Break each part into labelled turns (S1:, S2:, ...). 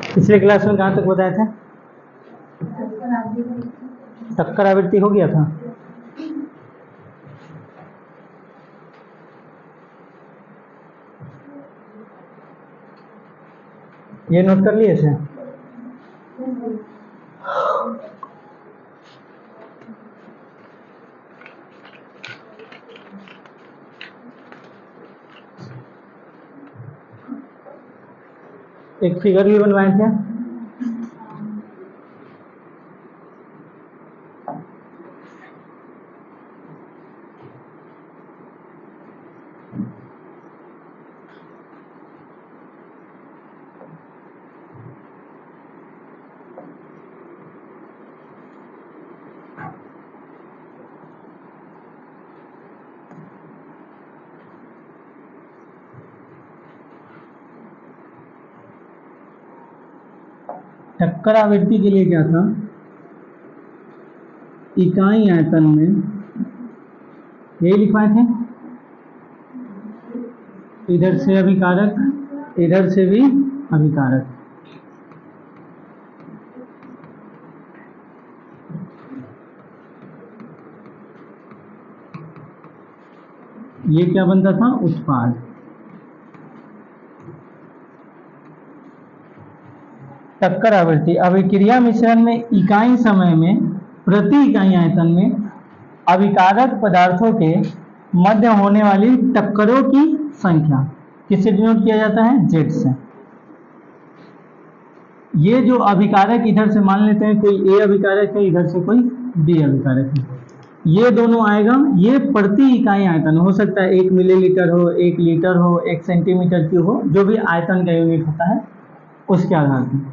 S1: पिछले क्लास में कहाँ तक बताए थे? टक्कर आवृत्ति हो गया था। ये नोट कर लिए थे? एक फिगर भी बनवाए थे। टक्कर आवृत्ति के लिए क्या था? इकाई आयतन में, यही लिखवाए थे, इधर से अभिकारक, इधर से भी अभिकारक। ये क्या बनता था? उत्पाद। टक्कर आवृत्ति अभिक्रिया मिश्रण में इकाई समय में प्रति इकाई आयतन में अभिकारक पदार्थों के मध्य होने वाली टक्करों की संख्या किससे डिनोट किया जाता है? जेड से। ये जो अभिकारक इधर से मान लेते हैं कोई ए अभिकारक है, इधर से कोई बी अभिकारक है, ये दोनों आएगा, ये प्रति इकाई आयतन हो सकता है 1 मिलीलीटर हो, 1 लीटर हो, 1 सेंटीमीटर क्यूब हो, जो भी आयतन का यूनिट होता है उसके आधार पर।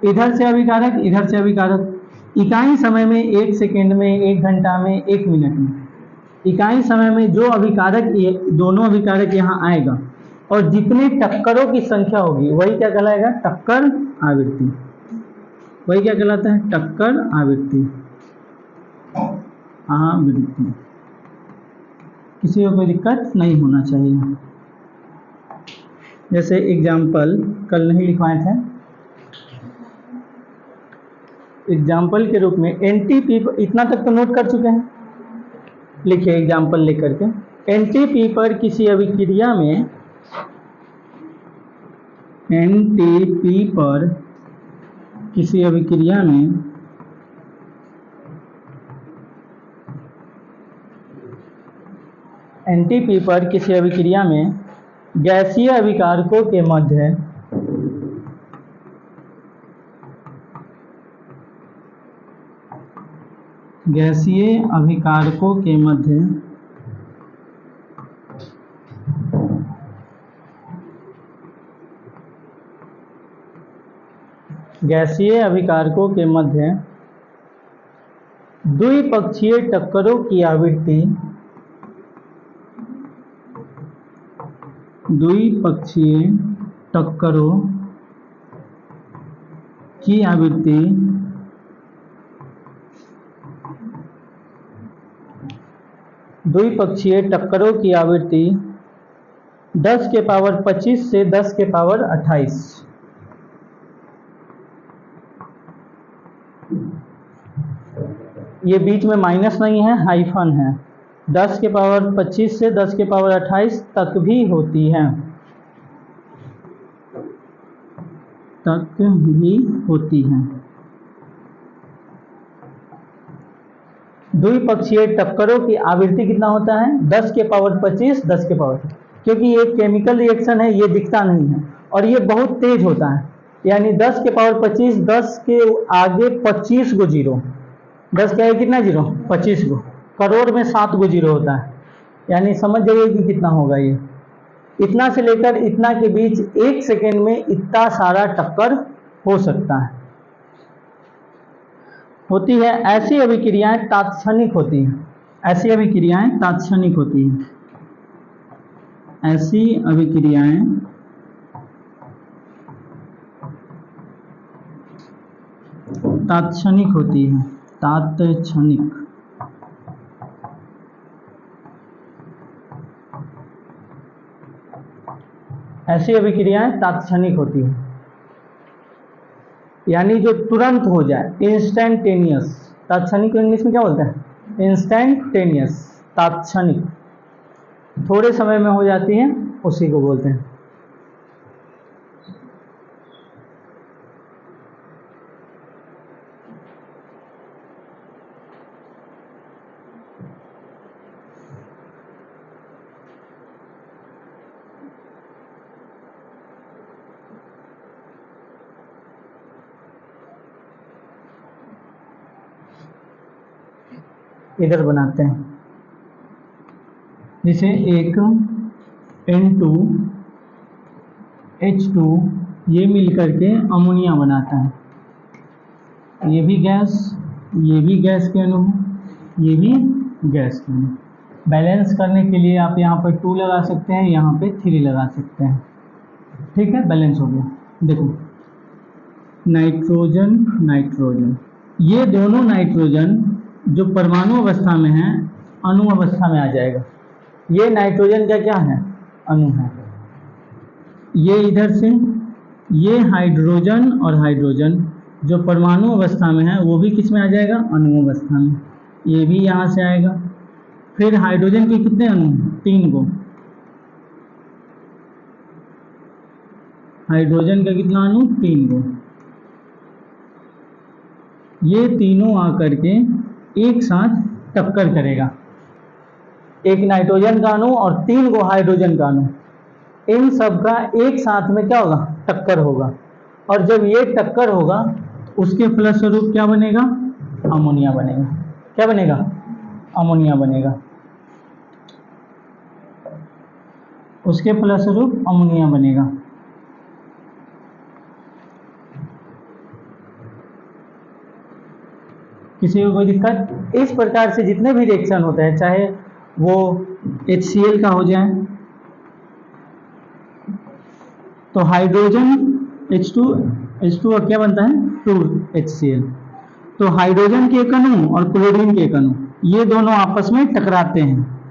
S1: इधर से अभिकारक, इधर से अभिकारक, इकाई समय में 1 सेकेंड में, 1 घंटा में, 1 मिनट में, इकाई समय में जो अभिकारक, दोनों अभिकारक यहाँ आएगा और जितने टक्करों की संख्या होगी वही क्या कहलाएगा? टक्कर आवृत्ति। वही क्या कहलाता है? टक्कर आवृत्ति। आवृत्ति। किसी को कोई दिक्कत नहीं होना चाहिए। जैसे एग्जाम्पल कल नहीं लिखवाए थे, एग्जाम्पल के रूप में एनटीपी, इतना तक तो नोट कर चुके हैं, लिखिए एग्जाम्पल लेकर के। एनटीपी पर किसी अभिक्रिया में, एनटीपी पर किसी अभिक्रिया में एनटीपी पर किसी अभिक्रिया में गैसीय अभिकारकों के मध्य गैसीय अभिकारकों के मध्य गैसीय अभिकारकों के मध्य द्विपक्षीय टक्करों की आवृत्ति, द्विपक्षीय टक्करों की आवृत्ति द्विपक्षीय टक्करों की आवृत्ति 10 के पावर 25 से 10 के पावर 28। ये बीच में माइनस नहीं है, हाइफन है। 10 के पावर 25 से 10 के पावर 28 तक भी होती है, तक भी होती है। द्विपक्षीय टक्करों की आवृत्ति कितना होता है? 10 के पावर 25, 10 के पावर, क्योंकि ये केमिकल रिएक्शन है, ये दिखता नहीं है और ये बहुत तेज होता है। यानी 10 के पावर 25, 10 के आगे 25 गो जीरो, 10 के आगे कितना जीरो? 25 गो। करोड़ में 7 गो जीरो होता है, यानी समझ जाइए कि कितना होगा ये। इतना से लेकर इतना के बीच 1 सेकेंड में इतना सारा टक्कर हो सकता है, होती है। ऐसी अभिक्रियाएं तात्क्षणिक होती हैं, ऐसी अभिक्रियाएं तात्क्षणिक होती हैं, ऐसी अभिक्रियाएं तात्क्षणिक होती हैं, तात्क्षणिक। ऐसी अभिक्रियाएं तात्क्षणिक होती है, यानी जो तुरंत हो जाए, इंस्टेंटेनियस। तात्क्षणिक को इंग्लिश में क्या बोलते हैं? इंस्टेंटेनियस, तात्क्षणिक, थोड़े समय में हो जाती है, उसी को बोलते हैं। इधर बनाते हैं, जैसे एक N2H2 ये मिलकर के अमोनिया बनाता है। ये भी गैस, ये भी गैस के अणु है, ये भी गैस के अणु। बैलेंस करने के लिए आप यहाँ पर 2 लगा सकते हैं, यहाँ पे 3 लगा सकते हैं। ठीक है, बैलेंस हो गया। देखो, नाइट्रोजन नाइट्रोजन, ये दोनों नाइट्रोजन जो परमाणु अवस्था में है, अणु अवस्था में आ जाएगा। ये नाइट्रोजन का क्या है? अणु है। ये इधर से, ये हाइड्रोजन और हाइड्रोजन जो परमाणु अवस्था में है वो भी किस में आ जाएगा? अणु अवस्था में। ये भी यहाँ से आएगा। फिर हाइड्रोजन के कितने अणु? 3 गो। हाइड्रोजन का कितना अणु? 3 गो। ये तीनों आकर के एक साथ टक्कर करेगा। एक नाइट्रोजन का अणु और 3 गो हाइड्रोजन का अणु, इन सब का एक साथ में क्या होगा? टक्कर होगा। और जब ये टक्कर होगा उसके फलस्वरूप क्या बनेगा? अमोनिया बनेगा। क्या बनेगा? अमोनिया बनेगा। उसके फलस्वरूप अमोनिया बनेगा। किसी को कोई दिक्कत? इस प्रकार से जितने भी रिएक्शन होते हैं, चाहे वो HCl का हो जाए, तो हाइड्रोजन H2 और क्या बनता है? 2HCl। तो हाइड्रोजन के एक अणु और क्लोरीन के एक अणु, ये दोनों आपस में टकराते हैं।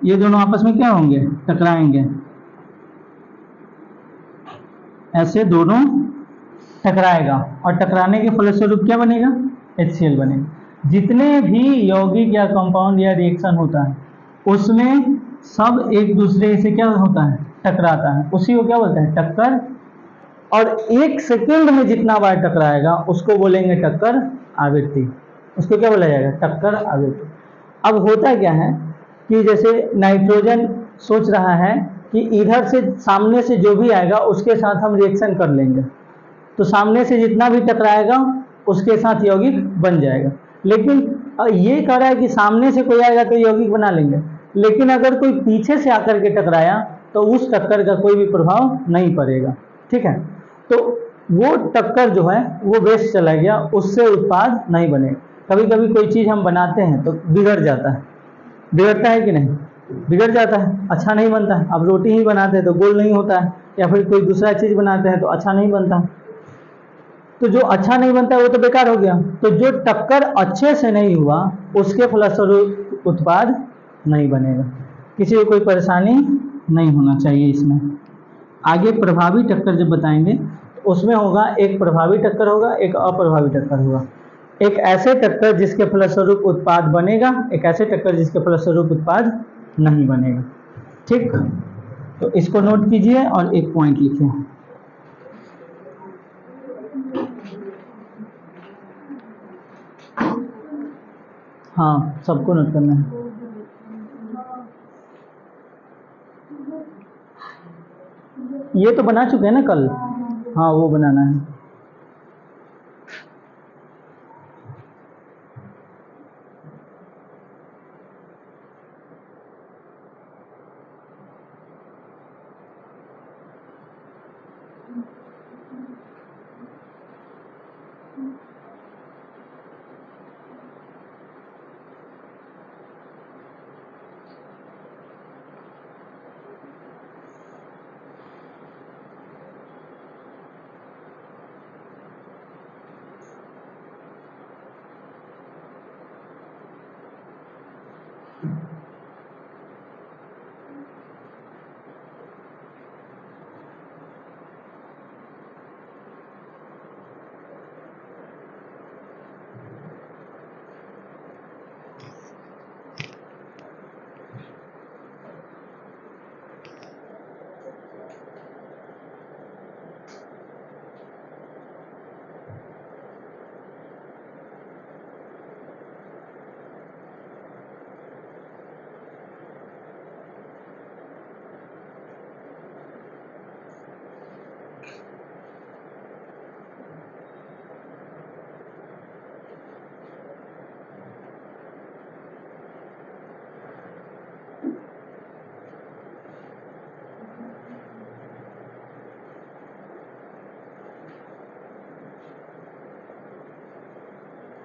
S1: ये दोनों आपस में क्या होंगे? टकराएंगे। ऐसे दोनों टकराएगा और टकराने के फलस्वरूप क्या बनेगा? HCl बनेगा। जितने भी यौगिक या कंपाउंड या रिएक्शन होता है उसमें सब एक दूसरे से क्या होता है? टकराता है। उसी को क्या बोलते हैं? टक्कर। और 1 सेकंड में जितना बार टकराएगा उसको बोलेंगे टक्कर आवृत्ति। उसको क्या बोला जाएगा? टक्कर आवृत्ति। अब होता क्या है कि जैसे नाइट्रोजन सोच रहा है कि इधर से सामने से जो भी आएगा उसके साथ हम रिएक्शन कर लेंगे, तो सामने से जितना भी टकराएगा उसके साथ यौगिक बन जाएगा। लेकिन ये कह रहा है कि सामने से कोई आएगा तो यौगिक बना लेंगे, लेकिन अगर कोई पीछे से आकर के टकराया तो उस टक्कर का कोई भी प्रभाव नहीं पड़ेगा। ठीक है, तो वो टक्कर जो है वो वेस्ट चला गया, उससे उत्पाद नहीं बनेगा। कभी कभी कोई चीज़ हम बनाते हैं तो बिगड़ जाता है, बिगड़ता है कि नहीं? बिगड़ जाता है, अच्छा नहीं बनता है। अब रोटी ही बनाते हैं तो गोल नहीं होता है, या फिर कोई दूसरा चीज़ बनाते हैं तो अच्छा नहीं बनता है। तो जो अच्छा नहीं बनता है वो तो बेकार हो गया। तो जो टक्कर अच्छे से नहीं हुआ उसके फलस्वरूप उत्पाद नहीं बनेगा। किसी को कोई परेशानी नहीं होना चाहिए इसमें। आगे प्रभावी टक्कर जब बताएंगे तो उसमें होगा, एक प्रभावी टक्कर होगा, एक अप्रभावी टक्कर होगा। एक ऐसे टक्कर जिसके फलस्वरूप उत्पाद बनेगा, एक ऐसे टक्कर जिसके फलस्वरूप उत्पाद नहीं बनेगा। ठीक, तो इसको नोट कीजिए और एक पॉइंट लिखिए। हाँ, सबको नोट करना है। ये तो बना चुके हैं ना कल? हाँ, वो बनाना है।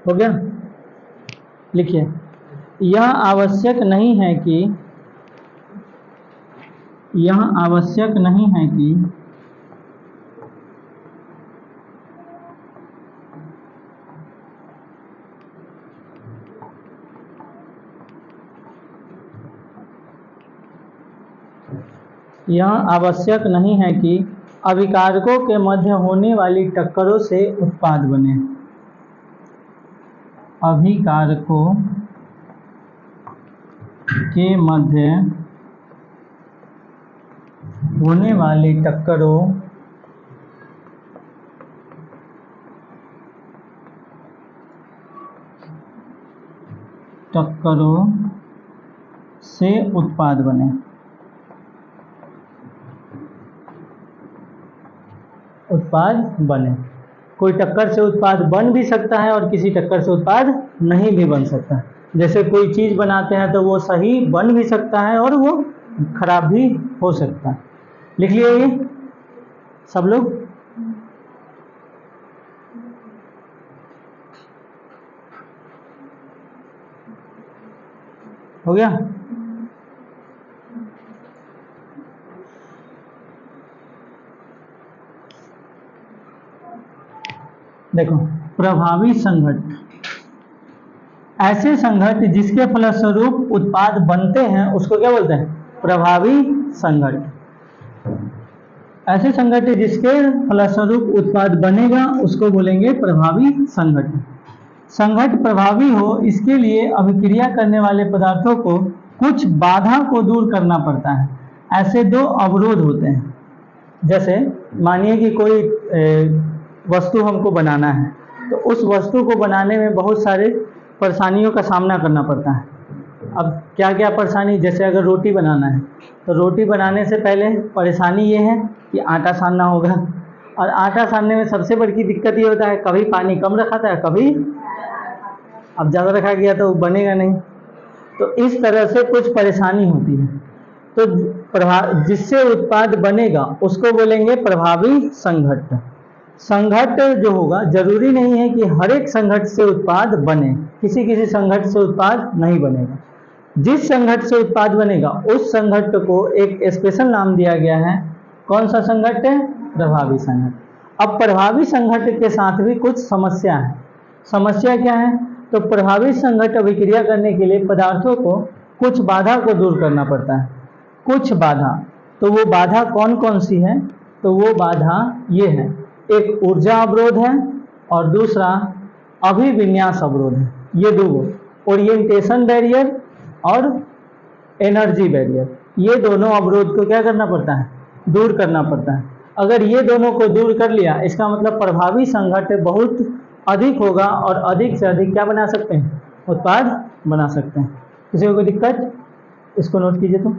S1: हो गया। लिखिए, यह आवश्यक नहीं है कि यह आवश्यक नहीं है कि यह आवश्यक नहीं है कि अभिकारकों के मध्य होने वाली टक्करों से उत्पाद बने। अभिकारकों के मध्य होने वाली टक्करों से उत्पाद बने। उत्पाद बने, कोई टक्कर से उत्पाद बन भी सकता है और किसी टक्कर से उत्पाद नहीं भी बन सकता। जैसे कोई चीज़ बनाते हैं तो वो सही बन भी सकता है और वो खराब भी हो सकता है। लिख लिए ये सब लोग? हो गया। देखो, प्रभावी संघट, ऐसे संघट जिसके फलस्वरूप उत्पाद बनते हैं उसको क्या बोलते हैं? प्रभावी संघट। ऐसे संघट जिसके फलस्वरूप उत्पाद बनेगा उसको बोलेंगे प्रभावी संघट। संघट प्रभावी हो इसके लिए अभिक्रिया करने वाले पदार्थों को कुछ बाधा को दूर करना पड़ता है। ऐसे दो अवरोध होते हैं। जैसे मानिए कि कोई वस्तु हमको बनाना है, तो उस वस्तु को बनाने में बहुत सारे परेशानियों का सामना करना पड़ता है। अब क्या क्या परेशानी? जैसे अगर रोटी बनाना है तो रोटी बनाने से पहले परेशानी ये है कि आटा सानना होगा, और आटा सानने में सबसे बड़ी दिक्कत ये होता है कभी पानी कम रखा था, कभी अब ज़्यादा रखा गया तो बनेगा नहीं। तो इस तरह से कुछ परेशानी होती है। तो जिससे उत्पाद बनेगा उसको बोलेंगे प्रभावी संघट। संघट जो होगा, जरूरी नहीं है कि हर एक संघट से उत्पाद बने, किसी किसी संघट से उत्पाद नहीं बनेगा। जिस संघट से उत्पाद बनेगा उस संघट को एक स्पेशल नाम दिया गया है। कौन सा संघट है? प्रभावी संघट। अब प्रभावी संघट के साथ भी कुछ समस्या है। समस्या क्या है? तो प्रभावी संघट अभिक्रिया करने के लिए पदार्थों को कुछ बाधा को दूर करना पड़ता है। कुछ बाधा, तो वो बाधा कौन कौन सी है? तो वो बाधा ये है, एक ऊर्जा अवरोध है और दूसरा अभिविन्यास अवरोध है। ये दो, ओरिएंटेशन बैरियर और एनर्जी बैरियर, ये दोनों अवरोध को क्या करना पड़ता है? दूर करना पड़ता है। अगर ये दोनों को दूर कर लिया, इसका मतलब प्रभावी संघट बहुत अधिक होगा और अधिक से अधिक क्या बना सकते हैं? उत्पाद बना सकते हैं। किसी को कोई दिक्कत? इसको नोट कीजिए। तो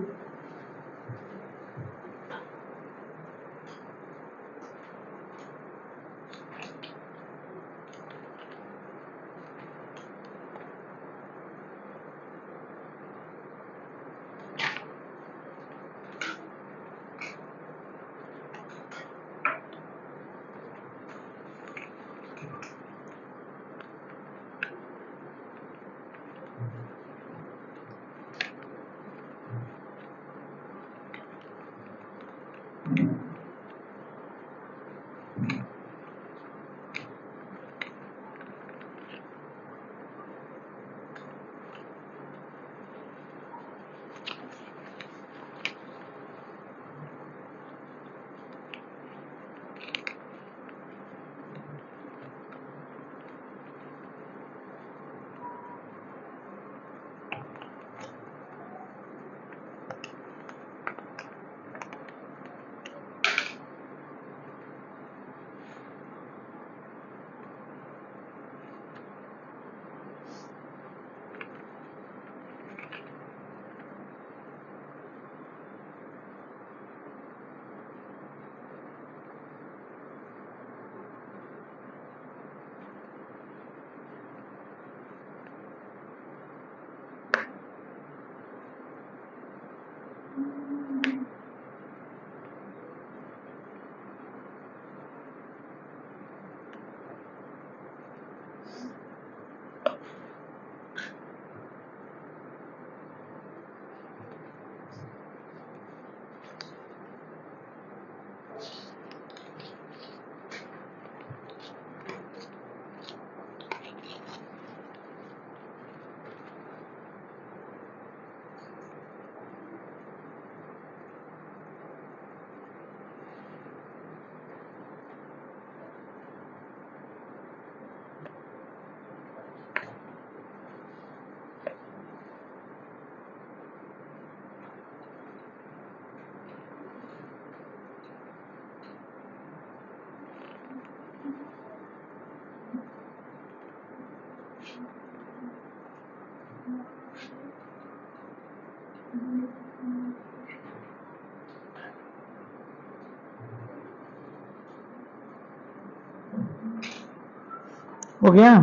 S1: हो गया,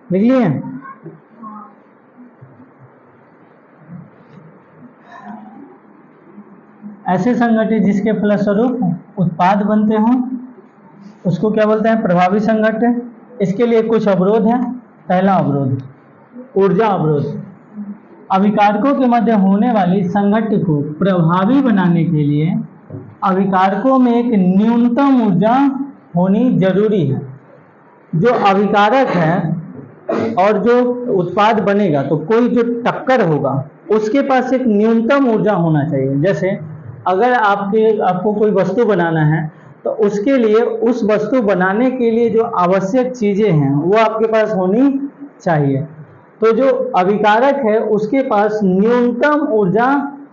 S1: लिख लिए? ऐसे संगठित जिसके फलस्वरूप उत्पाद बनते हों उसको क्या बोलते हैं? प्रभावी संगठन। इसके लिए कुछ अवरोध है। पहला अवरोध ऊर्जा अवरोध। अभिकारकों के मध्य होने वाली संघट्ट को प्रभावी बनाने के लिए अभिकारकों में एक न्यूनतम ऊर्जा होनी जरूरी है। जो अभिकारक है और जो उत्पाद बनेगा, तो कोई जो टक्कर होगा उसके पास एक न्यूनतम ऊर्जा होना चाहिए। जैसे अगर आपको कोई वस्तु बनाना है तो उसके लिए, उस वस्तु बनाने के लिए जो आवश्यक चीजें हैं वो आपके पास होनी चाहिए। तो जो अभिकारक है उसके पास न्यूनतम ऊर्जा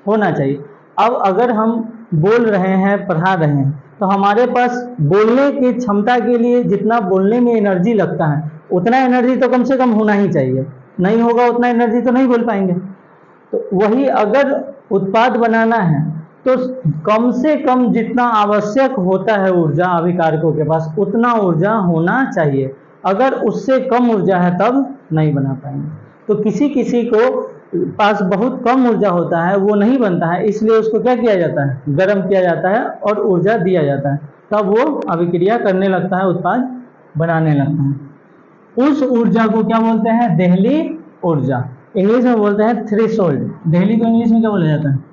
S1: होना चाहिए। अब अगर हम बोल रहे हैं, पढ़ा रहे हैं, तो हमारे पास बोलने की क्षमता के लिए जितना बोलने में एनर्जी लगता है उतना एनर्जी तो कम से कम होना ही चाहिए। नहीं होगा उतना एनर्जी तो नहीं बोल पाएंगे। तो वही अगर उत्पाद बनाना है तो कम से कम जितना आवश्यक होता है ऊर्जा अभिकारकों के पास उतना ऊर्जा होना चाहिए। अगर उससे कम ऊर्जा है तब नहीं बना पाएंगे। तो किसी किसी को पास बहुत कम ऊर्जा होता है, वो नहीं बनता है, इसलिए उसको क्या किया जाता है? गर्म किया जाता है और ऊर्जा दिया जाता है, तब वो अभिक्रिया करने लगता है, उत्पाद बनाने लगता है। उस ऊर्जा को क्या बोलते हैं? देहली ऊर्जा। इंग्लिश में बोलते हैं थ्रेशोल्ड। देहली को इंग्लिश में क्या बोला जाता है?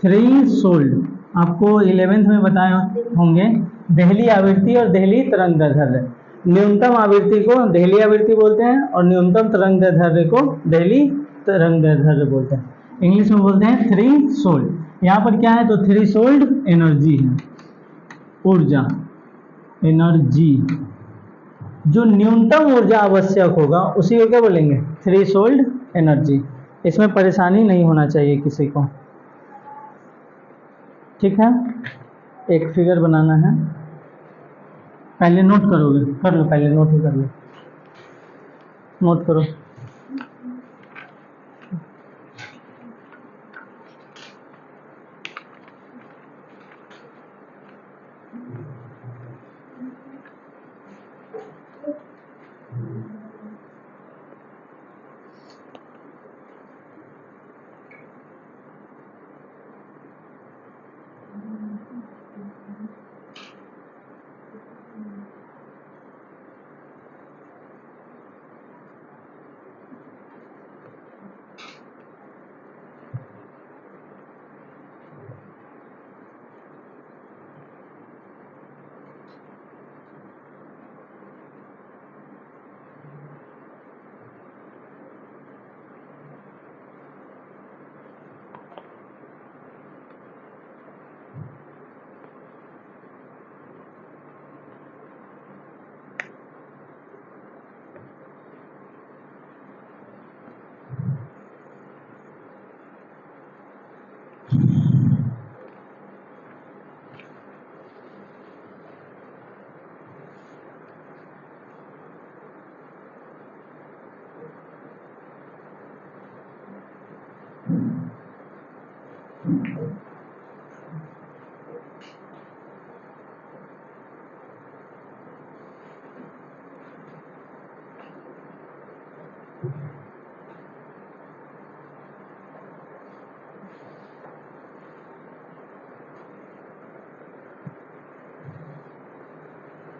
S1: थ्रेशोल्ड। आपको 11th में बताए होंगे देहली आवृत्ति और देहली तरंग दैर्ध्य। न्यूनतम आवृत्ति को देहली आवृत्ति बोलते हैं और न्यूनतम तरंग दैर्ध्य को देहली तरंग दैर्ध्य बोलते हैं। इंग्लिश में बोलते हैं थ्रेशोल्ड। यहाँ पर क्या है? तो थ्रेशोल्ड एनर्जी है, ऊर्जा, एनर्जी। जो न्यूनतम ऊर्जा आवश्यक होगा उसी को क्या बोलेंगे? Threshold energy. इसमें परेशानी नहीं होना चाहिए किसी को। ठीक है, एक फिगर बनाना है। पहले नोट करोगे? कर लो, पहले नोट ही कर लो, नोट करो।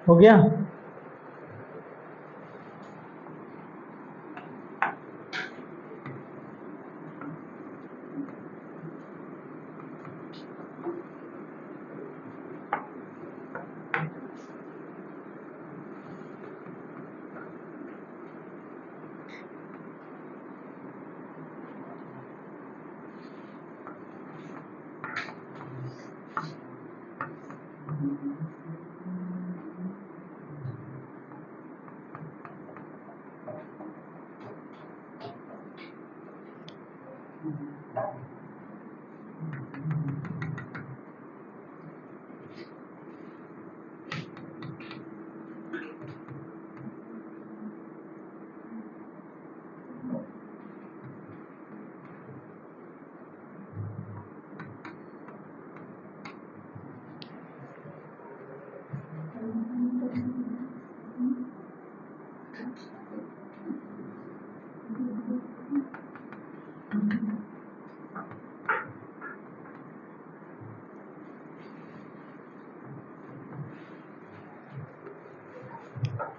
S1: हो गया?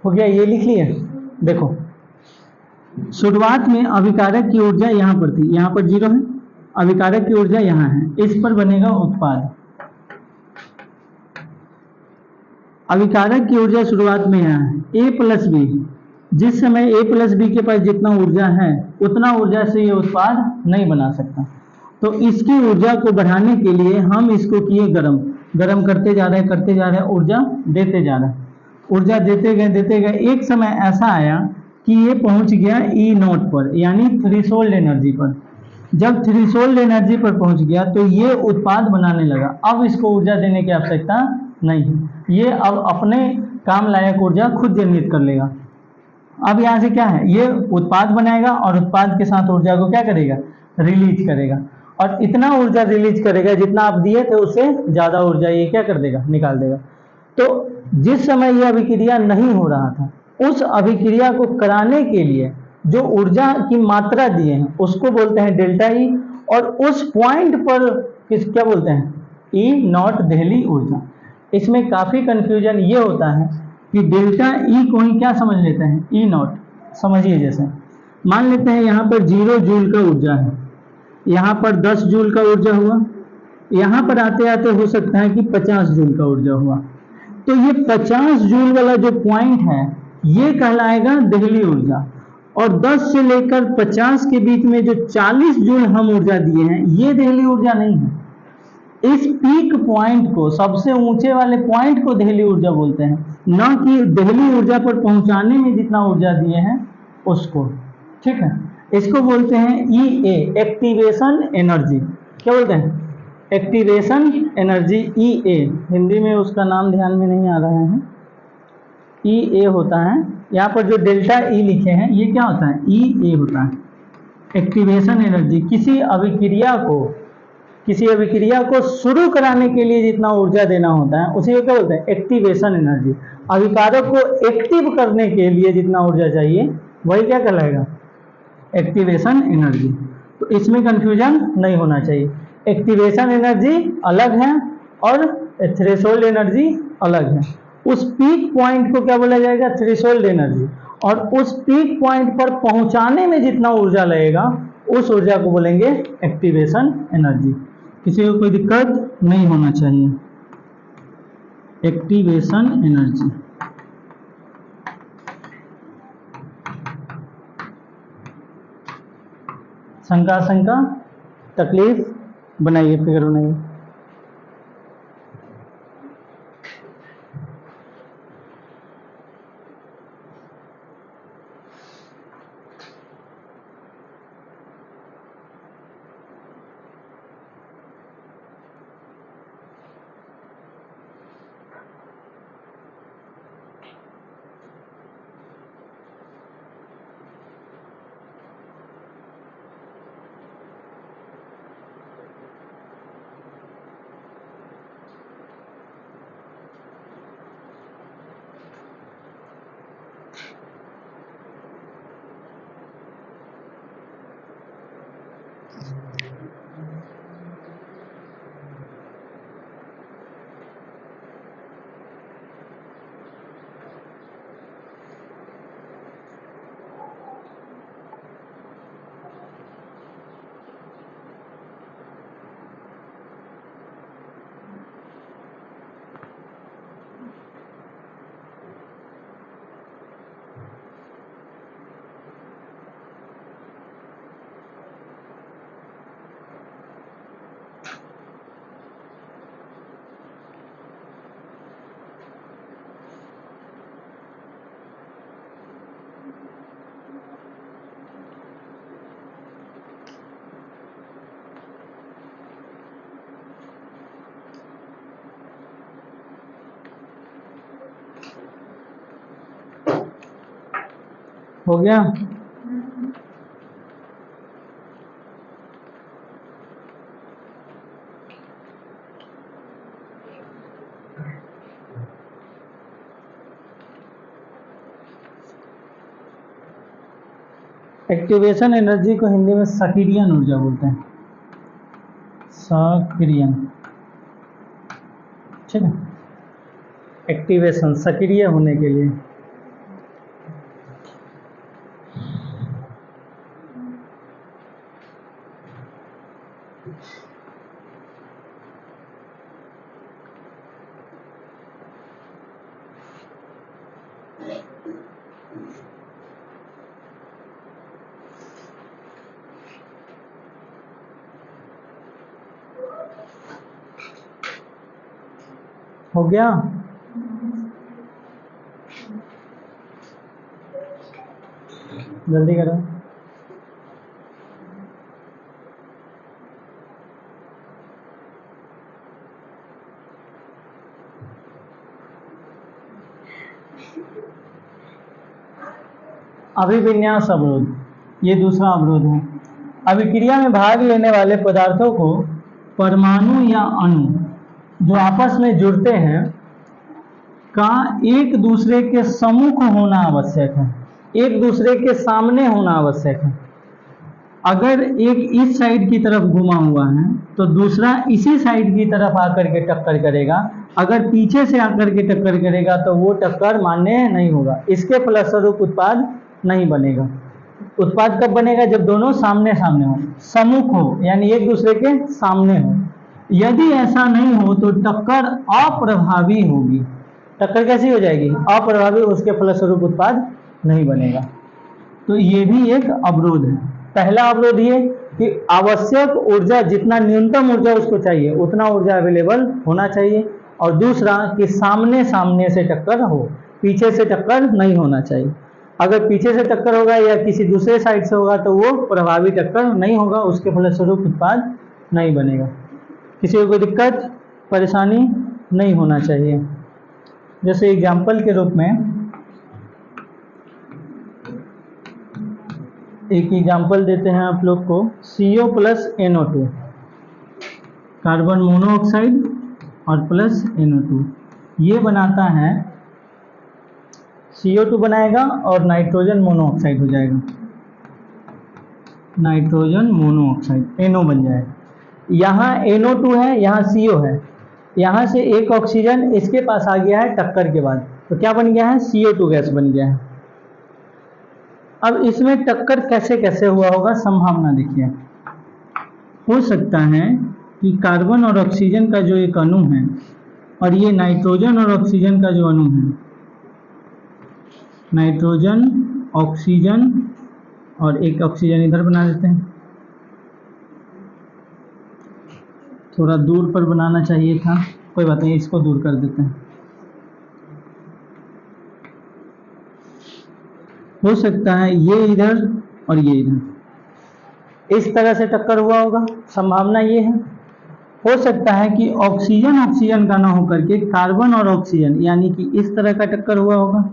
S1: हो गया, ये लिख लिए। देखो शुरुआत में अभिकारक की ऊर्जा यहाँ पर थी, यहाँ पर 0 है, अभिकारक की ऊर्जा यहाँ है, इस पर बनेगा उत्पाद। अभिकारक की ऊर्जा शुरुआत में यहाँ है A प्लस बी, जिस समय A प्लस बी के पास जितना ऊर्जा है उतना ऊर्जा से ये उत्पाद नहीं बना सकता। तो इसकी ऊर्जा को बढ़ाने के लिए हम इसको किए गरम, गरम करते जा रहे हैं, ऊर्जा देते जा रहे हैं, ऊर्जा देते गए, एक समय ऐसा आया कि ये पहुंच गया ई नॉट पर, यानी थ्रेशोल्ड एनर्जी पर। जब थ्रेशोल्ड एनर्जी पर पहुंच गया तो ये उत्पाद बनाने लगा। अब इसको ऊर्जा देने की आवश्यकता नहीं है, ये अब अपने काम लायक ऊर्जा खुद जनरेट कर लेगा। अब यहाँ से क्या है, ये उत्पाद बनाएगा और उत्पाद के साथ ऊर्जा को क्या करेगा, रिलीज करेगा, और इतना ऊर्जा रिलीज करेगा जितना आप दिए थे उससे ज़्यादा ऊर्जा ये क्या कर देगा, निकाल देगा। तो जिस समय यह अभिक्रिया नहीं हो रहा था, उस अभिक्रिया को कराने के लिए जो ऊर्जा की मात्रा दिए हैं उसको बोलते हैं डेल्टा ई, और उस पॉइंट पर क्या बोलते हैं, ई नॉट दहली ऊर्जा। इसमें काफ़ी कंफ्यूजन ये होता है कि डेल्टा ई को ही क्या समझ लेते हैं, ई नॉट समझिए। जैसे मान लेते हैं यहाँ पर 0 जूल का ऊर्जा है, यहाँ पर 10 जूल का ऊर्जा हुआ, यहाँ पर आते आते हो सकता है कि 50 जूल का ऊर्जा हुआ। तो ये 50 जूल वाला जो पॉइंट है ये कहलाएगा दहली ऊर्जा, और 10 से लेकर 50 के बीच में जो 40 जूल हम ऊर्जा दिए हैं ये दहली ऊर्जा नहीं है। इस पीक पॉइंट को, सबसे ऊंचे वाले पॉइंट को दहली ऊर्जा बोलते हैं, ना कि दहली ऊर्जा पर पहुंचाने में जितना ऊर्जा दिए हैं उसको। ठीक है, इसको बोलते हैं ई ए, एक्टिवेशन एनर्जी। क्या बोलते हैं, एक्टिवेशन एनर्जी, ई ए। हिंदी में उसका नाम ध्यान में नहीं आ रहा है, ई ए होता है। यहाँ पर जो डेल्टा ई लिखे हैं ये क्या होता है, ई ए होता है, एक्टिवेशन एनर्जी। किसी अभिक्रिया को शुरू कराने के लिए जितना ऊर्जा देना होता है उसी को क्या बोलते हैं, एक्टिवेशन एनर्जी। अभिकारक को एक्टिव करने के लिए जितना ऊर्जा चाहिए वही क्या कहलाएगा, एक्टिवेशन एनर्जी। तो इसमें कंफ्यूजन नहीं होना चाहिए, एक्टिवेशन एनर्जी अलग है और थ्रेशोल्ड एनर्जी अलग है। उस पीक पॉइंट को क्या बोला जाएगा, थ्रेशोल्ड एनर्जी, और उस पीक पॉइंट पर पहुंचाने में जितना ऊर्जा लगेगा उस ऊर्जा को बोलेंगे एक्टिवेशन एनर्जी। किसी को कोई दिक्कत नहीं होना चाहिए, एक्टिवेशन एनर्जी। शंका तकलीफ बनाइए, फिगर बनाइए। हो गया, एक्टिवेशन एनर्जी को हिंदी में सक्रियन ऊर्जा बोलते हैं, सक्रियन। ठीक है, एक्टिवेशन सक्रिय होने के लिए। हो गया? जल्दी करो। अभिविन्यास अवरोध, ये दूसरा अवरोध है। अभिक्रिया में भाग लेने वाले पदार्थों को परमाणु या अणु जो आपस में जुड़ते हैं का एक दूसरे के सम्मुख होना आवश्यक है, एक दूसरे के सामने होना आवश्यक है। अगर एक इस साइड की तरफ घुमा हुआ है तो दूसरा इसी साइड की तरफ आकर के टक्कर करेगा। अगर पीछे से आकर के टक्कर करेगा तो वो टक्कर मान्य नहीं होगा, इसके फलस्वरूप उत्पाद नहीं बनेगा। उत्पाद कब बनेगा? जब दोनों सामने सामने हो, सम्मुख हो, यानी एक दूसरे के सामने हो। यदि ऐसा नहीं हो तो टक्कर अप्रभावी होगी। टक्कर कैसी हो जाएगी? अप्रभावी, उसके फलस्वरूप उत्पाद नहीं बनेगा। तो ये भी एक अवरोध है। पहला अवरोध ये कि आवश्यक ऊर्जा, जितना न्यूनतम ऊर्जा उसको चाहिए उतना ऊर्जा अवेलेबल होना चाहिए, और दूसरा कि सामने सामने से टक्कर हो, पीछे से टक्कर नहीं होना चाहिए। अगर पीछे से टक्कर होगा या किसी दूसरे साइड से होगा तो वो प्रभावी टक्कर नहीं होगा, उसके फलस्वरूप उत्पाद नहीं बनेगा। किसी को कोई दिक्कत परेशानी नहीं होना चाहिए। जैसे एग्जाम्पल के रूप में एक एग्जाम्पल देते हैं आप लोग को, CO plus NO2, carbon monoxide और प्लस NO2, ये बनाता है CO2 बनाएगा और नाइट्रोजन मोनोऑक्साइड हो जाएगा, नाइट्रोजन मोनोऑक्साइड NO बन जाएगा। यहाँ NO2 है, यहाँ CO है, यहाँ से एक ऑक्सीजन इसके पास आ गया है टक्कर के बाद, तो क्या बन गया है? CO2 गैस बन गया है। अब इसमें टक्कर कैसे कैसे हुआ होगा, संभावना देखिए। हो सकता है कि कार्बन और ऑक्सीजन का जो एक अणु है और ये नाइट्रोजन और ऑक्सीजन का जो अणु है, नाइट्रोजन ऑक्सीजन और एक ऑक्सीजन इधर बना देते हैं, थोड़ा दूर पर बनाना चाहिए था, कोई बात नहीं, इसको दूर कर देते हैं। हो सकता है ये इधर और ये इधर, इस तरह से टक्कर हुआ होगा, संभावना ये है। हो सकता है कि ऑक्सीजन ऑक्सीजन का ना होकर के कार्बन और ऑक्सीजन, यानी कि इस तरह का टक्कर हुआ होगा।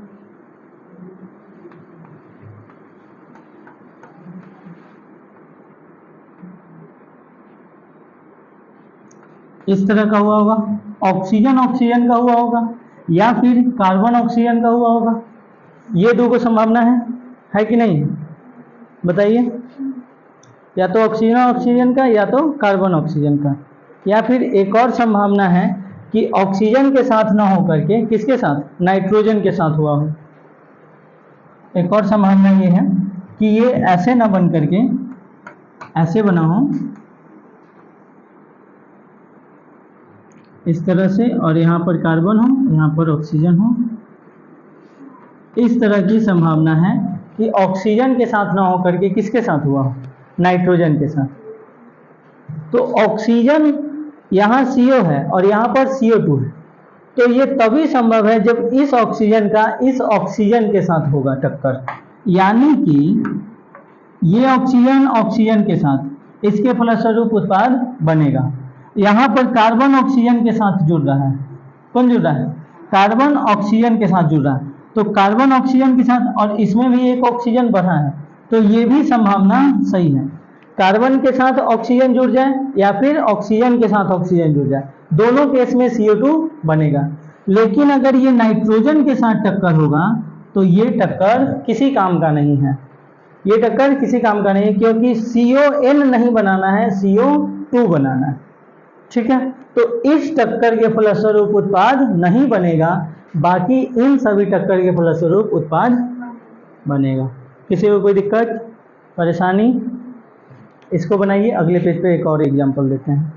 S1: इस तरह का हुआ होगा, ऑक्सीजन ऑक्सीजन का हुआ होगा, या फिर कार्बन ऑक्सीजन का हुआ होगा। ये दो को संभावना है कि नहीं? बताइए, या तो ऑक्सीजन ऑक्सीजन का या तो कार्बन ऑक्सीजन का, या फिर एक और संभावना है कि ऑक्सीजन के साथ ना हो करके किसके साथ? नाइट्रोजन के साथ हुआ हो। एक और संभावना ये है कि ये ऐसे ना बन करके ऐसे बना हो, इस तरह से, और यहाँ पर कार्बन हो, यहाँ पर ऑक्सीजन हो। इस तरह की संभावना है कि ऑक्सीजन के साथ ना हो करके किसके साथ हुआ हो? नाइट्रोजन के साथ। तो ऑक्सीजन यहाँ CO है और यहाँ पर CO2 है, तो ये तभी संभव है जब इस ऑक्सीजन का इस ऑक्सीजन के साथ होगा टक्कर, यानी कि ये ऑक्सीजन ऑक्सीजन के साथ, इसके फलस्वरूप उत्पाद बनेगा। यहाँ पर कार्बन ऑक्सीजन के साथ जुड़ रहा है, कौन जुड़ रहा है? कार्बन ऑक्सीजन के साथ जुड़ रहा है, तो कार्बन ऑक्सीजन के साथ, और इसमें भी एक ऑक्सीजन बढ़ा है, तो ये भी संभावना सही है। कार्बन के साथ ऑक्सीजन जुड़ जाए या फिर ऑक्सीजन के साथ ऑक्सीजन जुड़ जाए, दोनों केस में CO2 बनेगा। लेकिन अगर ये नाइट्रोजन के साथ टक्कर होगा तो ये टक्कर किसी काम का नहीं है, ये टक्कर किसी काम का नहीं है, क्योंकि CON नहीं बनाना है, CO2 बनाना है। ठीक है, तो इस टक्कर के फलस्वरूप उत्पाद नहीं बनेगा, बाकी इन सभी टक्कर के फलस्वरूप उत्पाद बनेगा। किसी को कोई दिक्कत परेशानी? इसको बनाइए, अगले पेज पे एक और एग्जांपल देते हैं।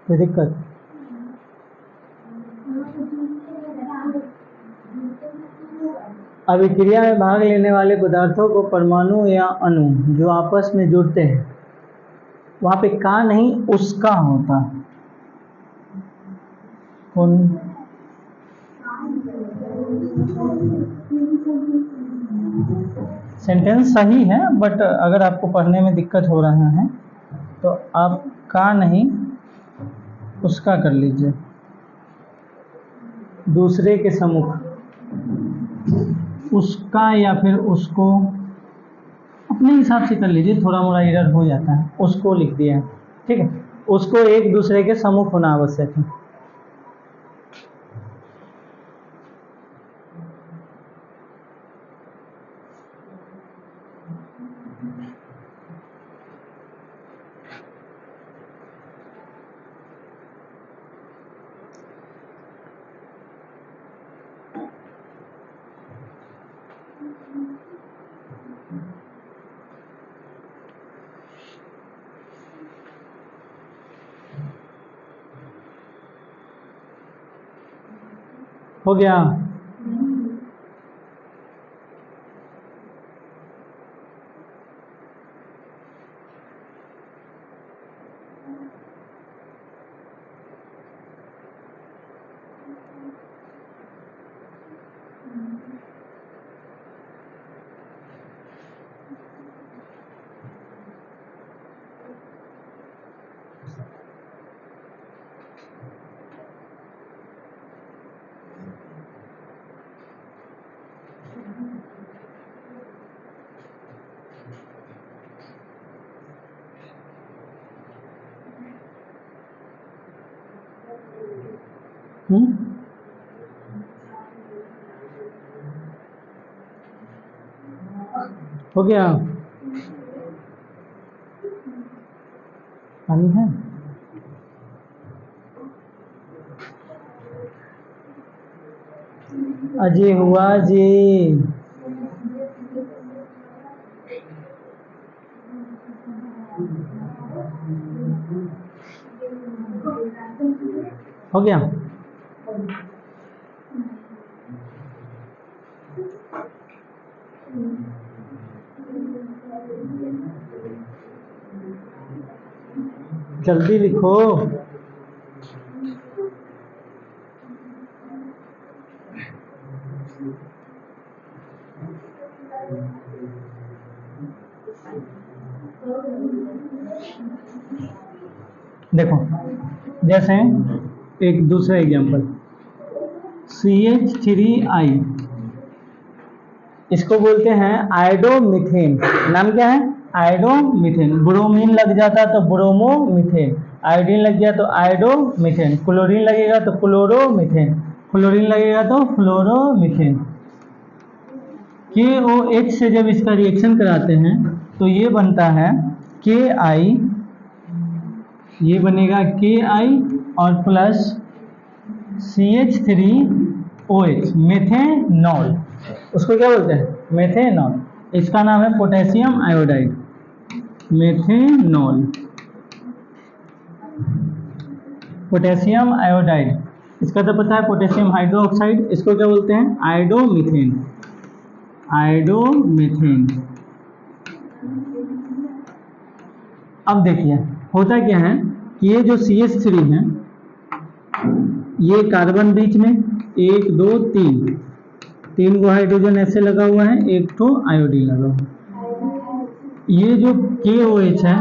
S1: कोई दिक्कत? अभिक्रिया में भाग लेने वाले पदार्थों को परमाणु या अणु जो आपस में जुड़ते हैं, वहां पे का नहीं उसका होता। कौन? सेंटेंस सही है, बट अगर आपको पढ़ने में दिक्कत हो रहा है तो आप का नहीं उसका कर लीजिए, दूसरे के सम्मुख। उसका या फिर उसको अपने हिसाब से कर लीजिए, थोड़ा मोड़ा एरर हो जाता है। उसको लिख दिया है, ठीक है। उसको एक दूसरे के सम्मुख होना आवश्यक है। हो गया? हो गया? पानी है? अजी हुआ जी। हो गया? जल्दी लिखो। देखो, जैसे एक दूसरा एग्जांपल, CH3I, इसको बोलते हैं आयोडोमीथेन। नाम क्या है? आयोडोमीथेन। ब्रोमीन लग जाता तो ब्रोमोमीथेन, आयोडीन लग गया तो आयोडोमीथेन, क्लोरीन लगेगा तो क्लोरोमीथेन, फ्लोरीन लगेगा तो फ्लोरोमीथेन। KOH से जब इसका रिएक्शन कराते हैं तो ये बनता है KI, ये बनेगा KI और प्लस CH3OH, मेथेनॉल। उसको क्या बोलते हैं? मेथेनॉल। इसका नाम है potassium iodide, methanol, potassium iodide. इसका तो पता है पोटेशियम हाइड्रोक्साइड, इसको क्या बोलते हैं? आयोडोमीथेन, आयोडोमीथेन। अब देखिए होता क्या है कि ये जो CH3 है, ये कार्बन बीच में 1 2 3 को हाइड्रोजन ऐसे लगा हुआ है, एक तो आयोडीन लगा हुआ है। ये जो KOH है,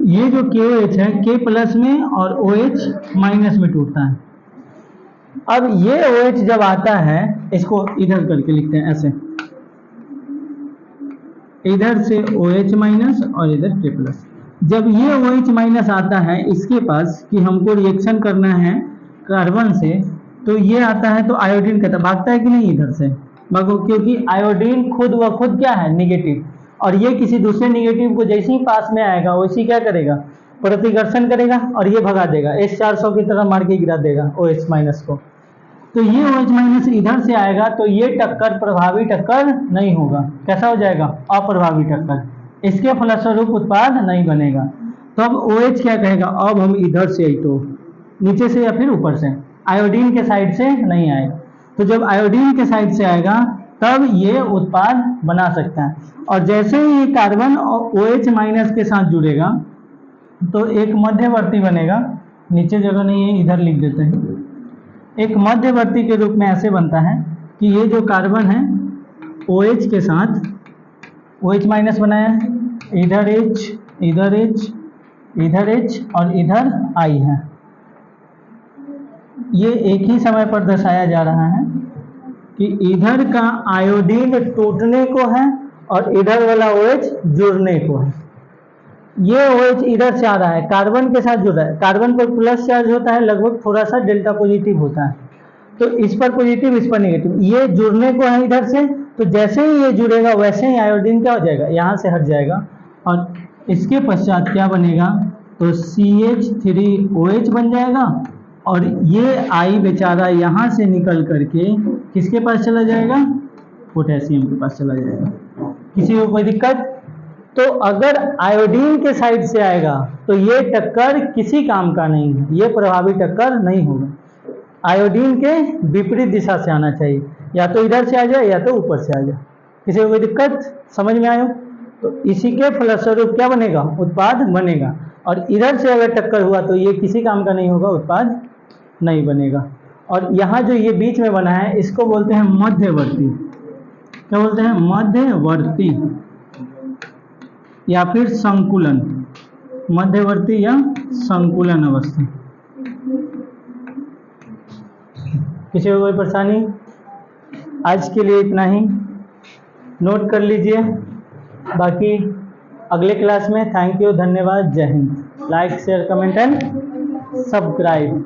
S1: ये जो KOH है K प्लस में और OH माइनस में टूटता है। अब ये OH जब आता है, इसको इधर करके लिखते हैं ऐसे, इधर से OH माइनस और इधर K प्लस। जब ये OH माइनस आता है इसके पास कि हमको रिएक्शन करना है कार्बन से, तो ये आता है तो आयोडीन कहता भागता है कि नहीं इधर से भागो, क्योंकि आयोडीन खुद व खुद क्या है? निगेटिव। और ये किसी दूसरे निगेटिव को जैसे ही पास में आएगा वैसे क्या करेगा? प्रतिकर्षण करेगा और ये भगा देगा, H400 की तरह मार के गिरा देगा OH माइनस को। तो ये OH माइनस इधर से आएगा तो ये टक्कर प्रभावी टक्कर नहीं होगा, कैसा हो जाएगा, अप्रभावी टक्कर, इसके फलस्वरूप उत्पाद नहीं बनेगा। तो अब OH क्या कहेगा, अब हम इधर से आई तो नीचे से या फिर ऊपर से, आयोडीन के साइड से नहीं आएगा। तो जब आयोडीन के साइड से आएगा तब ये उत्पाद बना सकता है। और जैसे ही ये कार्बन OH माइनस के साथ जुड़ेगा तो एक मध्यवर्ती बनेगा, नीचे जगह नहीं है इधर लिख देते हैं। एक मध्यवर्ती के रूप में ऐसे बनता है कि ये जो कार्बन है OH के साथ OH माइनस बनाया है, इधर H, इधर H, इधर H और इधर I है। ये एक ही समय पर दर्शाया जा रहा है कि इधर का आयोडीन टूटने को है और इधर वाला OH जुड़ने को है। ये OH इधर से आ रहा है, कार्बन के साथ जुड़ रहा है, कार्बन पर प्लस चार्ज होता है, लगभग थोड़ा सा डेल्टा पॉजिटिव होता है, तो इस पर पॉजिटिव इस पर नेगेटिव, ये जुड़ने को है इधर से, तो जैसे ही ये जुड़ेगा वैसे ही आयोडीन क्या हो जाएगा, यहाँ से हट जाएगा और इसके पश्चात क्या बनेगा, तो CH3OH बन जाएगा और ये I बेचारा यहाँ से निकल करके किसके पास चला जाएगा, पोटेशियम के पास चला जाएगा। किसी को कोई दिक्कत? तो अगर आयोडीन के साइड से आएगा तो ये टक्कर किसी काम का नहीं है, ये प्रभावी टक्कर नहीं होगा। आयोडीन के विपरीत दिशा से आना चाहिए, या तो इधर से आ जाए या तो ऊपर से आ जाए। किसी को कोई दिक्कत? समझ में आयो? तो इसी के फलस्वरूप क्या बनेगा, उत्पाद बनेगा। और इधर से अगर टक्कर हुआ तो ये किसी काम का नहीं होगा, उत्पाद नहीं बनेगा। और यहाँ जो ये बीच में बना है इसको बोलते हैं मध्यवर्ती। क्या बोलते हैं? मध्यवर्ती या फिर संकुलन, मध्यवर्ती या संकुलन अवस्था। किसी को कोई परेशानी? आज के लिए इतना ही, नोट कर लीजिए, बाकी अगले क्लास में। थैंक यू, धन्यवाद, जय Hind. Like share comment and subscribe.